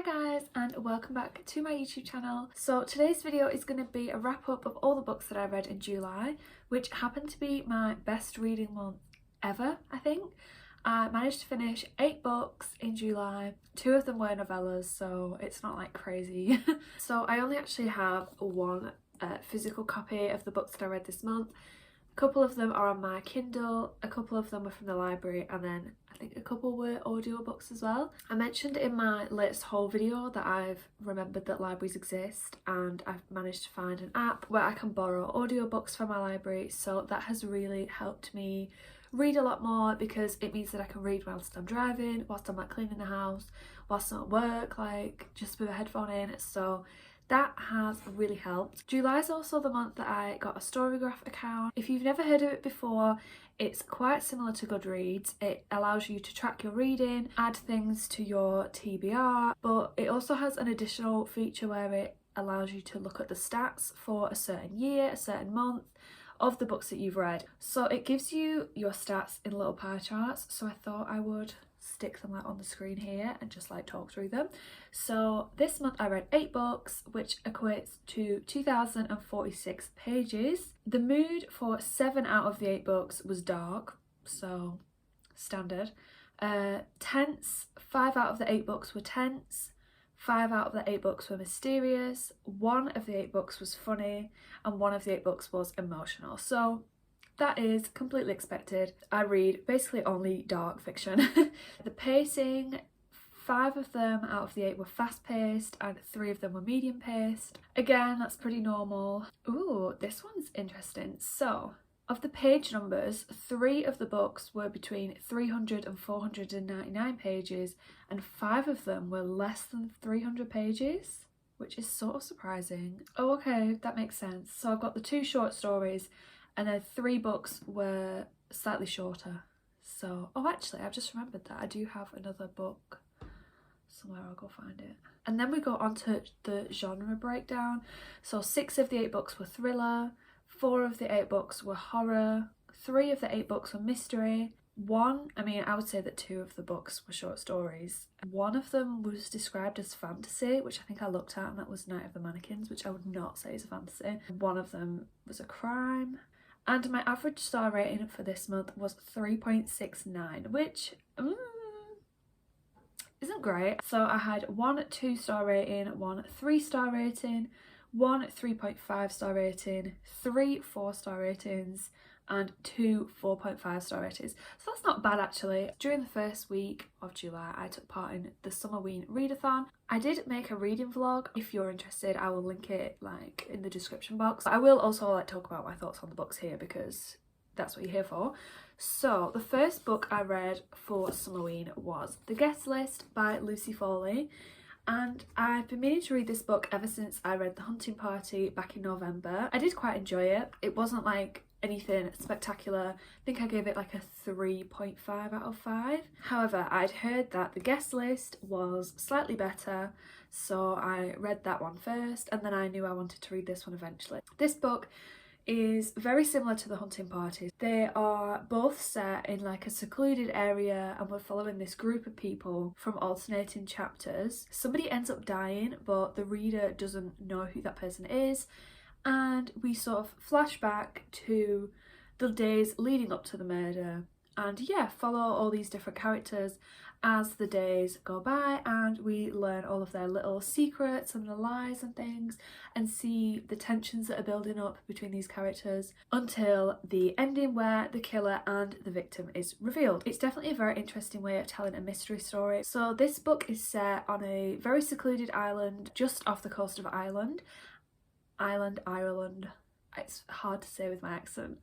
guys, and welcome back to my YouTube channel. So today's video is going to be a wrap up of all the books that I read in July, which happened to be my best reading month ever, I think. I managed to finish 8 books in July. 2 of them were novellas, so it's not like crazy. So I only actually have one physical copy of the books that I read this month. A couple of them are on my Kindle, a couple of them were from the library, and then I think a couple were audiobooks as well. I mentioned in my latest haul video that I've remembered that libraries exist, and I've managed to find an app where I can borrow audiobooks from my library, so that has really helped me read a lot more because it means that I can read whilst I'm driving, whilst I'm like cleaning the house, whilst I'm at work, like just with a headphone in, so that has really helped. July is also the month that I got a Storygraph account. If you've never heard of it before, it's quite similar to Goodreads. It allows you to track your reading, add things to your TBR, but it also has an additional feature where it allows you to look at the stats for a certain year, a certain month of the books that you've read. So it gives you your stats in little pie charts, so I thought I would stick them like on the screen here and just like talk through them. So this month I read 8 books, which equates to 2046 pages. The mood for 7 out of the 8 books was dark, so standard. Tense, 5 out of the 8 books were tense, 5 out of the 8 books were mysterious, 1 of the 8 books was funny, and 1 of the 8 books was emotional. So that is completely expected. I read basically only dark fiction. The pacing, 5 of them out of the 8 were fast-paced and 3 of them were medium-paced. Again, that's pretty normal. Ooh, this one's interesting. So, of the page numbers, 3 of the books were between 300 and 499 pages, and 5 of them were less than 300 pages, which is sort of surprising. Oh, okay, that makes sense. So I've got the 2 short stories, and then 3 books were slightly shorter. So, oh actually, I've just remembered that I do have another book somewhere. I'll go find it. And then we go on to the genre breakdown. So 6 of the 8 books were thriller, 4 of the 8 books were horror, 3 of the 8 books were mystery, I would say that 2 of the books were short stories. 1 of them was described as fantasy, which I think I looked at, and that was Night of the Mannequins, which I would not say is a fantasy. 1 of them was a crime. And my average star rating for this month was 3.69, which isn't great. So I had 1 2-star rating, 1 3-star rating, 1 3.5 star rating, 3 4-star ratings, and 2 4.5 star ratings. So that's not bad actually. During the first week of July, I took part in the Summerween Readathon. I did make a reading vlog. If you're interested, I will link it like in the description box. I will also like talk about my thoughts on the books here because that's what you're here for. So the first book I read for Summerween was The Guest List by Lucy Foley. And I've been meaning to read this book ever since I read The Hunting Party back in November. I did quite enjoy it. It wasn't like anything spectacular. I think I gave it like a 3.5 out of 5. However, I'd heard that The Guest List was slightly better, so I read that one first, and then I knew I wanted to read this one eventually. This book is very similar to The Hunting Party. They are both set in like a secluded area, and we're following this group of people from alternating chapters. Somebody ends up dying, but the reader doesn't know who that person is, and we sort of flash back to the days leading up to the murder, and yeah, follow all these different characters as the days go by, and we learn all of their little secrets and the lies and things, and see the tensions that are building up between these characters until the ending where the killer and the victim is revealed. It's definitely a very interesting way of telling a mystery story. So this book is set on a very secluded island just off the coast of Ireland. Ireland. It's hard to say with my accent.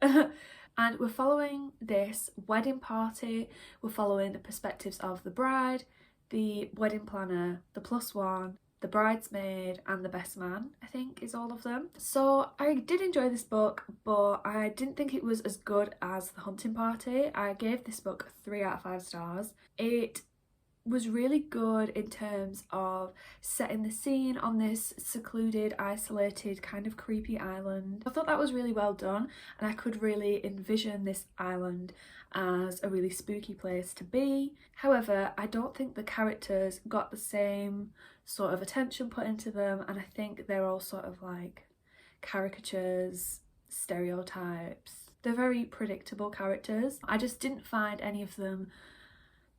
And we're following this wedding party. We're following the perspectives of the bride, the wedding planner, the +1, the bridesmaid, and the best man, I think is all of them. So I did enjoy this book, but I didn't think it was as good as The Hunting Party. I gave this book 3 out of 5 stars. It was really good in terms of setting the scene on this secluded, isolated, kind of creepy island. I thought that was really well done, and I could really envision this island as a really spooky place to be. However, I don't think the characters got the same sort of attention put into them, and I think they're all sort of like caricatures, stereotypes. They're very predictable characters. I just didn't find any of them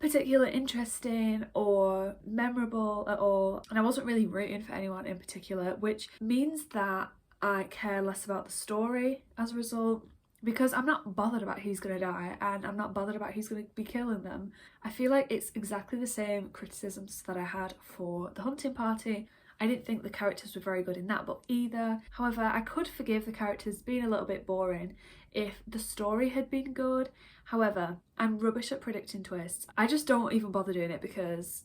particularly interesting or memorable at all, and I wasn't really rooting for anyone in particular, which means that I care less about the story as a result, because I'm not bothered about who's going to die and I'm not bothered about who's going to be killing them. I feel like it's exactly the same criticisms that I had for The Hunting Party. I didn't think the characters were very good in that book either. However, I could forgive the characters being a little bit boring if the story had been good. However, I'm rubbish at predicting twists. I just don't even bother doing it because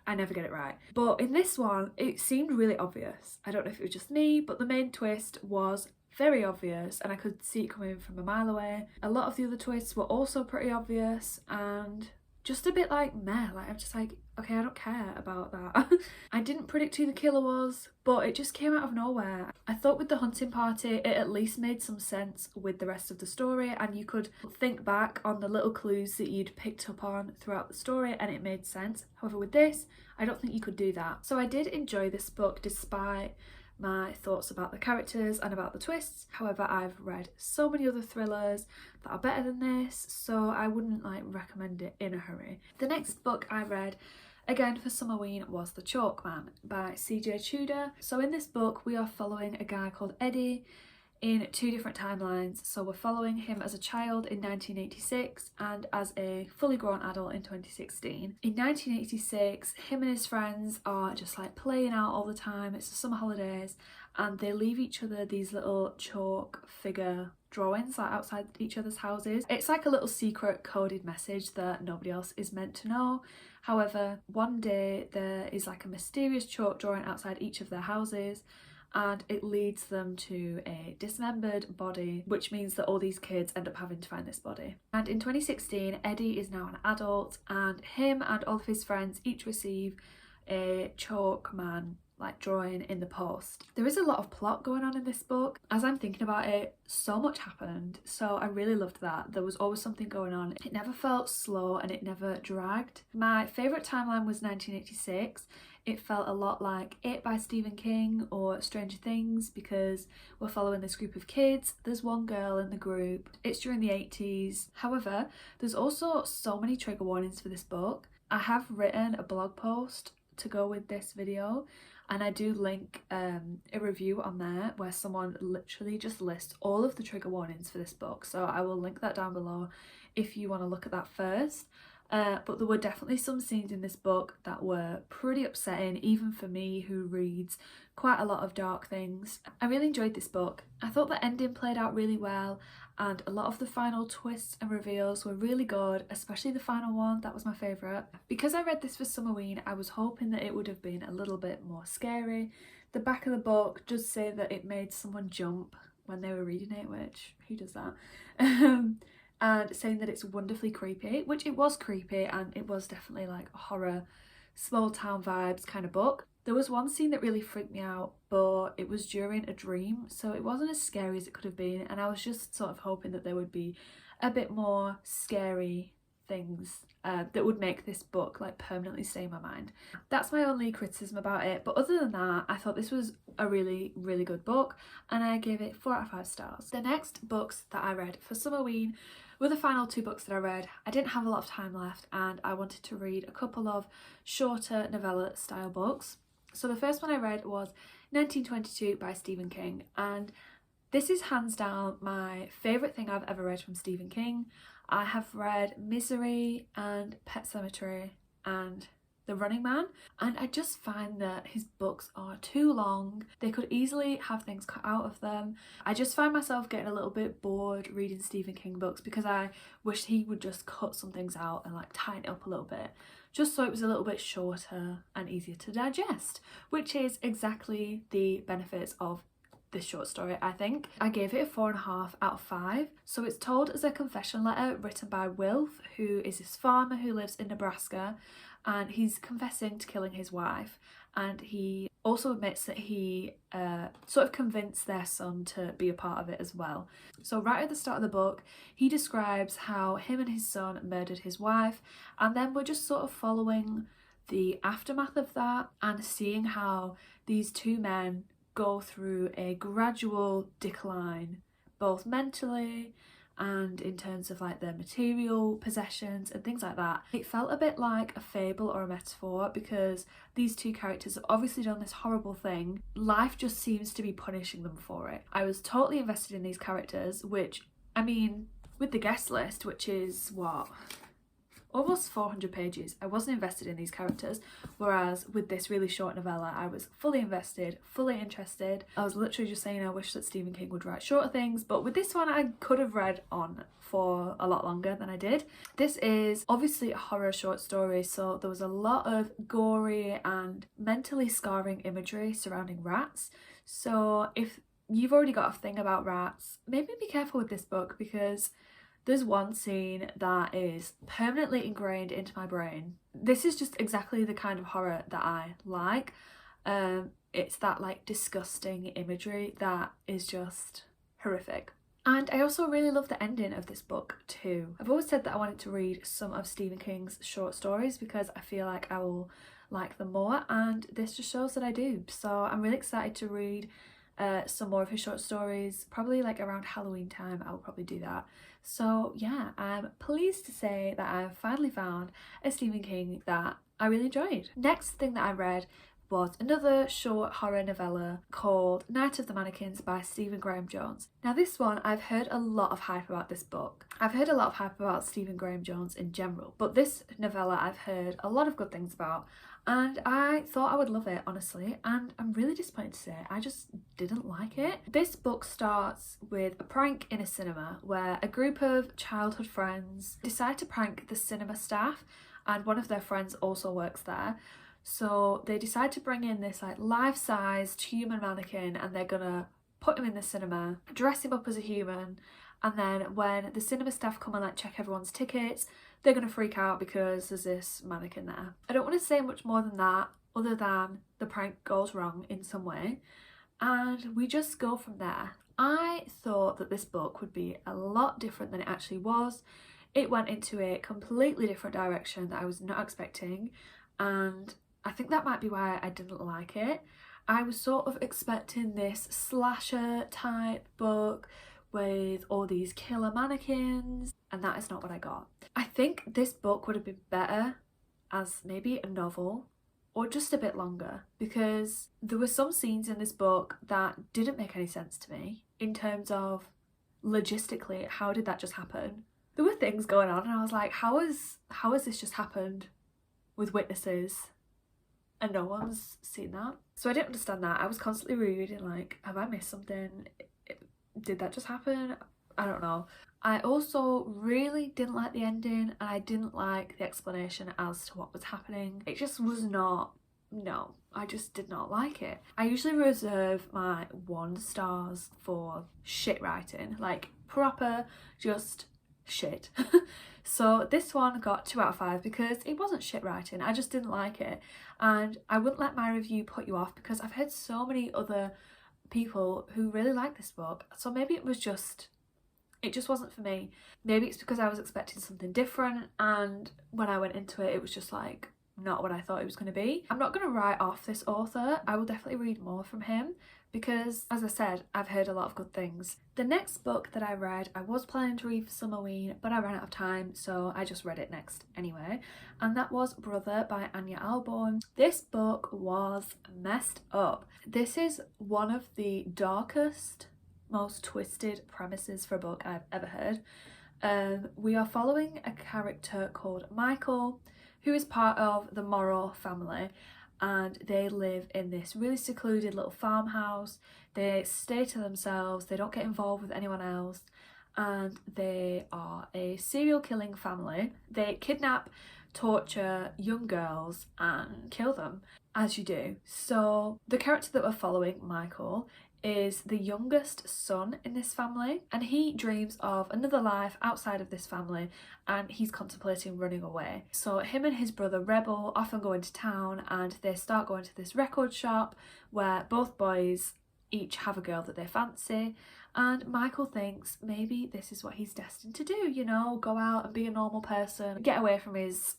I never get it right. But in this one, it seemed really obvious. I don't know if it was just me, but the main twist was very obvious and I could see it coming from a mile away. A lot of the other twists were also pretty obvious and just a bit like meh, like I'm just like, okay, I don't care about that. I didn't predict who the killer was, but it just came out of nowhere. I thought with The Hunting Party it at least made some sense with the rest of the story, and you could think back on the little clues that you'd picked up on throughout the story and it made sense. However, with this, I don't think you could do that. So I did enjoy this book despite my thoughts about the characters and about the twists. However, I've read so many other thrillers that are better than this, so I wouldn't like recommend it in a hurry. The next book I read, again for Summerween, was The Chalkman by CJ Tudor. So in this book we are following a guy called Eddie in two different timelines. So we're following him as a child in 1986 and as a fully grown adult in 2016. In 1986, him and his friends are just like playing out all the time. It's the summer holidays and they leave each other these little chalk figure drawings like outside each other's houses. It's like a little secret coded message that nobody else is meant to know. However, one day there is like a mysterious chalk drawing outside each of their houses, and it leads them to a dismembered body, which means that all these kids end up having to find this body. And in 2016, Eddie is now an adult, and him and all of his friends each receive a chalkman like drawing in the post. There is a lot of plot going on in this book. As I'm thinking about it, so much happened, so I really loved that. There was always something going on. It never felt slow and it never dragged. My favourite timeline was 1986. It felt a lot like It by Stephen King or Stranger Things because we're following this group of kids. There's one girl in the group. It's during the 80s. However, there's also so many trigger warnings for this book. I have written a blog post to go with this video, and I do link a review on there where someone literally just lists all of the trigger warnings for this book, so I will link that down below if you want to look at that first. But there were definitely some scenes in this book that were pretty upsetting, even for me who reads quite a lot of dark things. I really enjoyed this book. I thought the ending played out really well, and a lot of the final twists and reveals were really good, especially the final one. That was my favourite. Because I read this for Summerween, I was hoping that it would have been a little bit more scary. The back of the book does say that it made someone jump when they were reading it, which, who does that? And saying that it's wonderfully creepy, which it was creepy, and it was definitely like a horror, small town vibes kind of book. There was one scene that really freaked me out, but it was during a dream, so it wasn't as scary as it could have been, and I was just sort of hoping that there would be a bit more scary things that would make this book like permanently stay in my mind. That's my only criticism about it, but other than that, I thought this was a really, really good book, and I gave it 4 out of 5 stars. The next books that I read for Summerween were the final 2 books that I read. I didn't have a lot of time left and I wanted to read a couple of shorter novella style books. So the first one I read was 1922 by Stephen King, and this is hands down my favourite thing I've ever read from Stephen King. I have read Misery and Pet Sematary and The Running Man, and I just find that his books are too long. They could easily have things cut out of them. I just find myself getting a little bit bored reading Stephen King books because I wish he would just cut some things out and like tighten it up a little bit, just so it was a little bit shorter and easier to digest, which is exactly the benefits of this short story, I think. I gave it a 4.5 out of 5. So it's told as a confession letter written by Wilf, who is this farmer who lives in Nebraska, and he's confessing to killing his wife, and he also admits that he sort of convinced their son to be a part of it as well. So right at the start of the book, he describes how him and his son murdered his wife, and then we're just sort of following the aftermath of that and seeing how these two men go through a gradual decline, both mentally and in terms of like their material possessions and things like that. It felt a bit like a fable or a metaphor, because these two characters have obviously done this horrible thing. Life just seems to be punishing them for it. I was totally invested in these characters, which, I mean, with the guest list, which is what, almost 400 pages, I wasn't invested in these characters, whereas with this really short novella I was fully invested, fully interested. I was literally just saying I wish that Stephen King would write shorter things, but with this one I could have read on for a lot longer than I did. This is obviously a horror short story, so there was a lot of gory and mentally scarring imagery surrounding rats. So if you've already got a thing about rats, maybe be careful with this book, because there's one scene that is permanently ingrained into my brain. This is just exactly the kind of horror that I like. It's that like disgusting imagery that is just horrific. And I also really love the ending of this book too. I've always said that I wanted to read some of Stephen King's short stories because I feel like I will like them more, and this just shows that I do. So I'm really excited to read some more of his short stories. Probably like around Halloween time I'll probably do that. So yeah, I'm pleased to say that I've finally found a Stephen King that I really enjoyed. Next thing that I read was another short horror novella called Night of the Mannequins by Stephen Graham Jones. Now this one, I've heard a lot of hype about this book. I've heard a lot of hype about Stephen Graham Jones in general, but this novella I've heard a lot of good things about, and I thought I would love it, honestly, and I'm really disappointed to say I just didn't like it. This book starts with a prank in a cinema where a group of childhood friends decide to prank the cinema staff, and one of their friends also works there. So they decide to bring in this like life-sized human mannequin, and they're gonna put him in the cinema, dress him up as a human, and then when the cinema staff come and like check everyone's tickets, they're gonna freak out because there's this mannequin there. I don't want to say much more than that, other than the prank goes wrong in some way, and we just go from there. I thought that this book would be a lot different than it actually was. It went into a completely different direction that I was not expecting, and I think that might be why I didn't like it. I was sort of expecting this slasher type book with all these killer mannequins, and that is not what I got. I think this book would have been better as maybe a novel or just a bit longer, because there were some scenes in this book that didn't make any sense to me in terms of logistically, how did that just happen? There were things going on and I was like, how has this just happened with witnesses and no one's seen that? So I didn't understand that. I was constantly rereading like, have I missed something? Did that just happen? I don't know. I also really didn't like the ending, and I didn't like the explanation as to what was happening. It just was not, no, I just did not like it. I usually reserve my 1 stars for shit writing, like proper just shit. So this one got 2 out of 5 because it wasn't shit writing, I just didn't like it. And I wouldn't let my review put you off, because I've heard so many other people who really like this book, so maybe it just wasn't for me. Maybe it's because I was expecting something different, and when I went into it, it was just like not what I thought it was going to be. I'm not going to write off this author. I will definitely read more from him because, as I said, I've heard a lot of good things. The next book that I read, I was planning to read for Summerween, but I ran out of time, so I just read it next anyway, and that was Brother by Ania Ahlborn. This book was messed up. This is one of the darkest, most twisted premises for a book I've ever heard. We are following a character called Michael, who is part of the Morrow family, and they live in this really secluded little farmhouse. They stay to themselves, they don't get involved with anyone else, and they are a serial killing family. They kidnap, torture young girls and kill them, as you do. So the character that we're following, Michael, is the youngest son in this family, and he dreams of another life outside of this family, and he's contemplating running away. So him and his brother Rebel often go into town, and they start going to this record shop where both boys each have a girl that they fancy, and Michael thinks maybe this is what he's destined to do, you know, go out and be a normal person, get away from his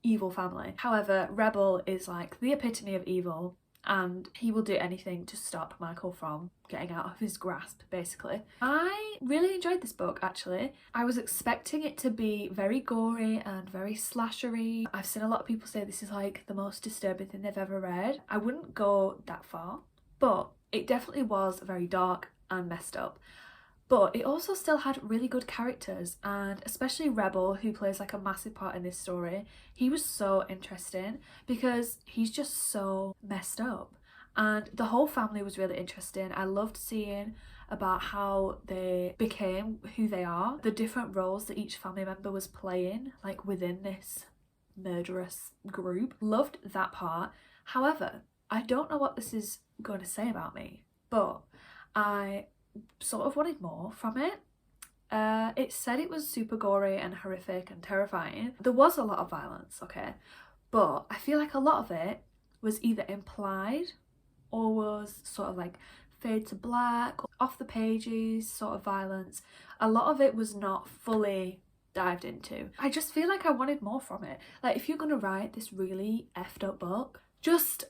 evil family. However, Rebel is like the epitome of evil, and he will do anything to stop Michael from getting out of his grasp, basically. I really enjoyed this book, actually. I was expecting it to be very gory and very slashery. I've seen a lot of people say this is like the most disturbing thing they've ever read. I wouldn't go that far, but it definitely was very dark and messed up. But it also still had really good characters, and especially Rebel, who plays like a massive part in this story. He was so interesting because he's just so messed up, and the whole family was really interesting. I loved seeing about how they became who they are, the different roles that each family member was playing like within this murderous group. Loved that part. However, I don't know what this is going to say about me, but I sort of wanted more from it. It said it was super gory and horrific and terrifying. There was a lot of violence, okay, but I feel like a lot of it was either implied or was sort of like fade to black, off the pages sort of violence. A lot of it was not fully dived into. I just feel like I wanted more from it. Like, if you're gonna write this really effed up book, just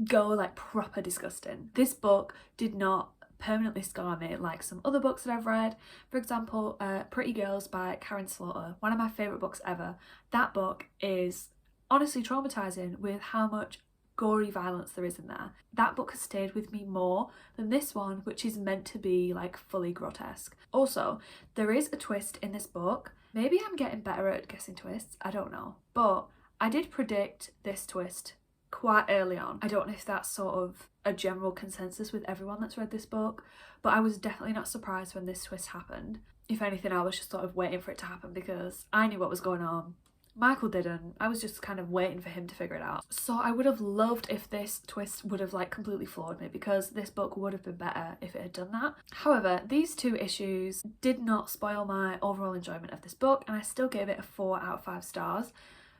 go like proper disgusting. This book did not permanently scar me like some other books that I've read. For example, Pretty Girls by Karen Slaughter, one of my favourite books ever. That book is honestly traumatising with how much gory violence there is in there. That book has stayed with me more than this one, which is meant to be like fully grotesque. Also, there is a twist in this book. Maybe I'm getting better at guessing twists, I don't know, but I did predict this twist quite early on. I don't know if that's sort of a general consensus with everyone that's read this book, but I was definitely not surprised when this twist happened. If anything, I was just sort of waiting for it to happen because I knew what was going on. Michael didn't. I was just kind of waiting for him to figure it out. So I would have loved if this twist would have like completely floored me, because this book would have been better if it had done that. However, these two issues did not spoil my overall enjoyment of this book, and I still gave it a 4 out of 5 stars.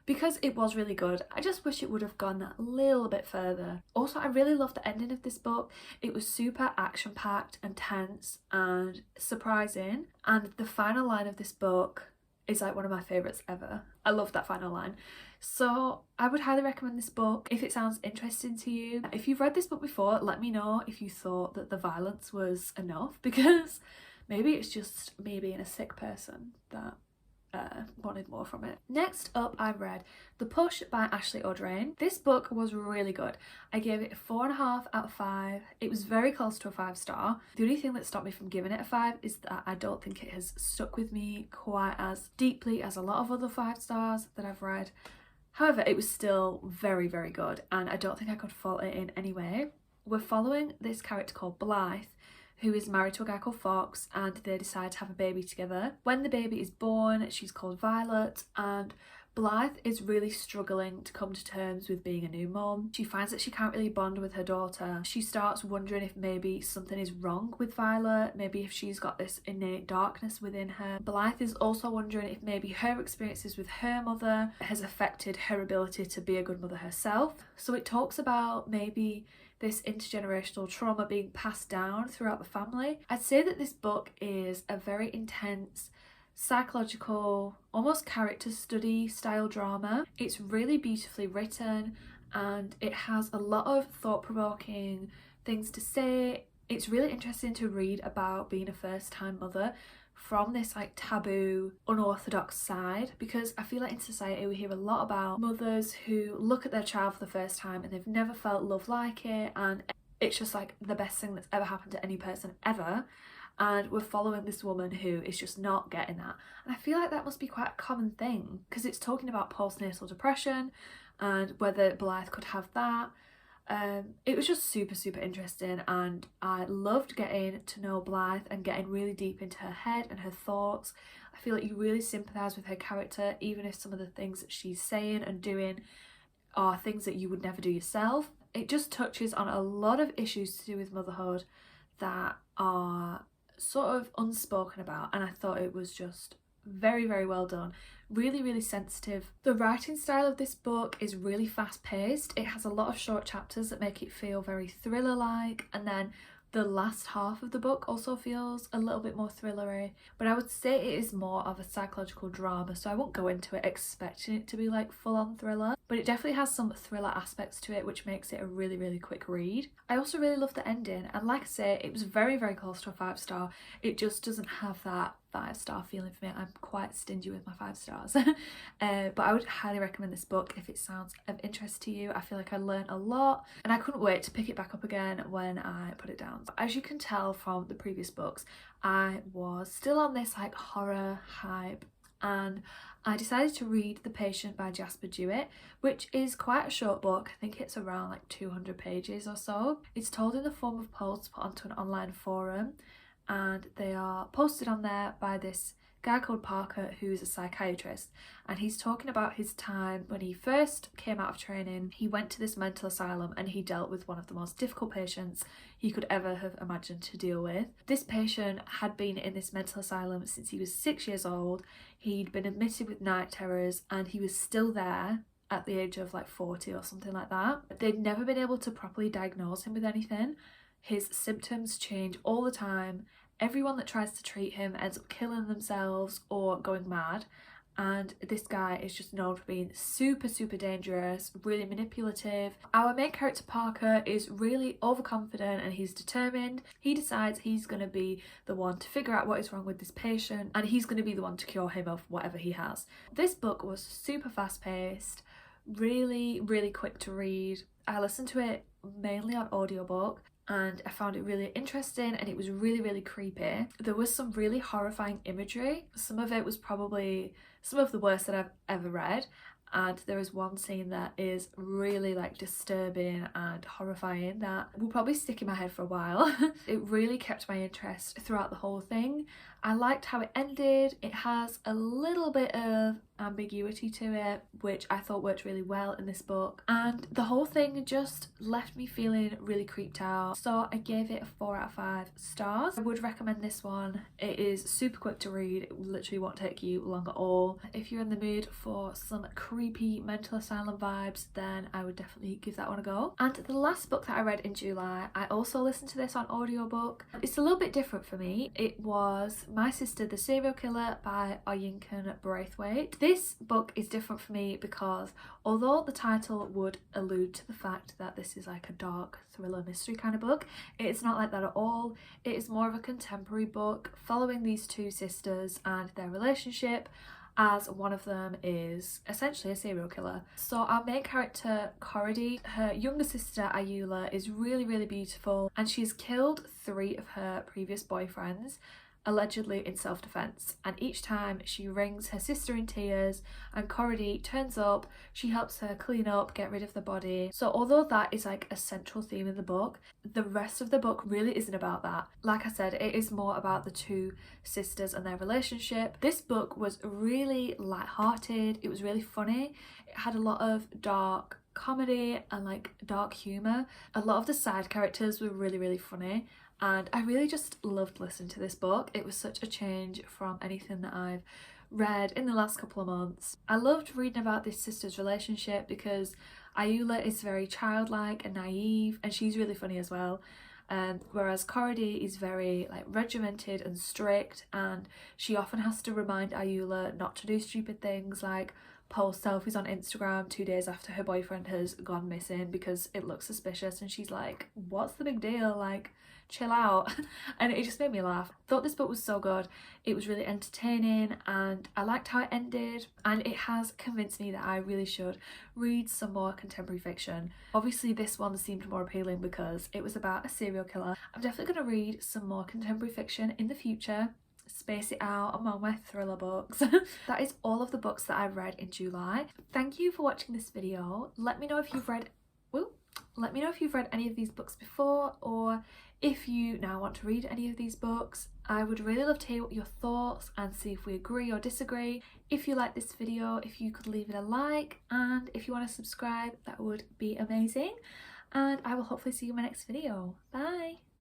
Because it was really good. I just wish it would have gone a little bit further. Also, I really loved the ending of this book. It was super action-packed and tense and surprising. And the final line of this book is like one of my favourites ever. I love that final line. So I would highly recommend this book if it sounds interesting to you. If you've read this book before, let me know if you thought that the violence was enough, because maybe it's just me being a sick person that wanted more from it. Next up, I read The Push by Ashley Audrain. This book was really good. I gave it a 4.5 out of 5. It was very close to a 5-star. The only thing that stopped me from giving it a 5 is that I don't think it has stuck with me quite as deeply as a lot of other 5 stars that I've read. However, it was still very, very good, and I don't think I could fault it in any way. We're following this character called Blythe, who is married to a guy called Fox, and they decide to have a baby together. When the baby is born, she's called Violet, and Blythe is really struggling to come to terms with being a new mum. She finds that she can't really bond with her daughter. She starts wondering if maybe something is wrong with Violet, maybe if she's got this innate darkness within her. Blythe is also wondering if maybe her experiences with her mother has affected her ability to be a good mother herself. So it talks about maybe this intergenerational trauma being passed down throughout the family. I'd say that this book is a very intense, psychological, almost character study style drama. It's really beautifully written, and it has a lot of thought-provoking things to say. It's really interesting to read about being a first-time mother from this like taboo, unorthodox side, because I feel like in society we hear a lot about mothers who look at their child for the first time and they've never felt love like it, and it's just like the best thing that's ever happened to any person ever. And we're following this woman who is just not getting that, and I feel like that must be quite a common thing, because it's talking about postnatal depression and whether Blythe could have that. It was just super interesting, and I loved getting to know Blythe and getting really deep into her head and her thoughts. I feel like you really sympathise with her character, even if some of the things that she's saying and doing are things that you would never do yourself. It just touches on a lot of issues to do with motherhood that are sort of unspoken about, and I thought it was just very, very well done. Really, really sensitive. The writing style of this book is really fast paced. It has a lot of short chapters that make it feel very thriller like, and then the last half of the book also feels a little bit more thrillery, but I would say it is more of a psychological drama, so I won't go into it expecting it to be like full-on thriller, but it definitely has some thriller aspects to it, which makes it a really, really quick read. I also really love the ending, and like I say, it was very, very close to a 5-star. It just doesn't have that 5-star feeling for me. I'm quite stingy with my 5 stars. But I would highly recommend this book if it sounds of interest to you. I feel like I learned a lot, and I couldn't wait to pick it back up again when I put it down. As you can tell from the previous books, I was still on this like horror hype, and I decided to read The Patient by Jasper Dewitt, which is quite a short book. I think it's around like 200 pages or so. It's told in the form of posts put onto an online forum, and they are posted on there by this guy called Parker, who's a psychiatrist, and he's talking about his time when he first came out of training. He went to this mental asylum and he dealt with one of the most difficult patients he could ever have imagined to deal with. This patient had been in this mental asylum since he was 6 years old. He'd been admitted with night terrors, and he was still there at the age of like 40 or something like that. They'd never been able to properly diagnose him with anything. His symptoms change all the time. Everyone that tries to treat him ends up killing themselves or going mad, and this guy is just known for being super, super dangerous, really manipulative. Our main character Parker is really overconfident and he's determined. He decides he's going to be the one to figure out what is wrong with this patient, and he's going to be the one to cure him of whatever he has. This book was super fast paced, really, really quick to read. I listened to it mainly on audiobook, and I found it really interesting, and it was really, really creepy. There was some really horrifying imagery. Some of it was probably some of the worst that I've ever read, and there is one scene that is really like disturbing and horrifying that will probably stick in my head for a while. It really kept my interest throughout the whole thing. I liked how it ended. It has a little bit of ambiguity to it, which I thought worked really well in this book, and the whole thing just left me feeling really creeped out, so I gave it a 4 out of 5 stars. I would recommend this one. It is super quick to read. It literally won't take you long at all. If you're in the mood for some creepy mental asylum vibes, then I would definitely give that one a go. And the last book that I read in July, I also listened to this on audiobook. It's a little bit different for me. It was My Sister the Serial Killer by Oyinkan Braithwaite. This book is different for me because although the title would allude to the fact that this is like a dark thriller mystery kind of book, it's not like that at all. It is more of a contemporary book following these two sisters and their relationship, as one of them is essentially a serial killer. So our main character, Cordy, her younger sister, Ayula, is really, really beautiful, and she's killed 3 of her previous boyfriends, allegedly in self-defense, and each time she rings her sister in tears and Cordy turns up, she helps her clean up, get rid of the body. So although that is like a central theme in the book, the rest of the book really isn't about that. Like I said, it is more about the 2 sisters and their relationship. This book was really light-hearted. It was really funny. It had a lot of dark comedy and like dark humour. A lot of the side characters were really, really funny, and I really just loved listening to this book. It was such a change from anything that I've read in the last couple of months. I loved reading about this sister's relationship because Ayula is very childlike and naive, and she's really funny as well. Whereas Cordy is very like regimented and strict, and she often has to remind Ayula not to do stupid things like post selfies on Instagram 2 days after her boyfriend has gone missing because it looks suspicious, and she's like, what's the big deal, like chill out. And it just made me laugh. Thought this book was so good. It was really entertaining, and I liked how it ended, and it has convinced me that I really should read some more contemporary fiction. Obviously this one seemed more appealing because it was about a serial killer. I'm definitely going to read some more contemporary fiction in the future, space it out among my thriller books. That is all of the books that I've read in July. Thank you for watching this video. Let me know if you've read any of these books before, or if you now want to read any of these books. I would really love to hear your thoughts and see if we agree or disagree. If you like this video, if you could leave it a like, and if you want to subscribe, that would be amazing. and I will hopefully see you in my next video. Bye!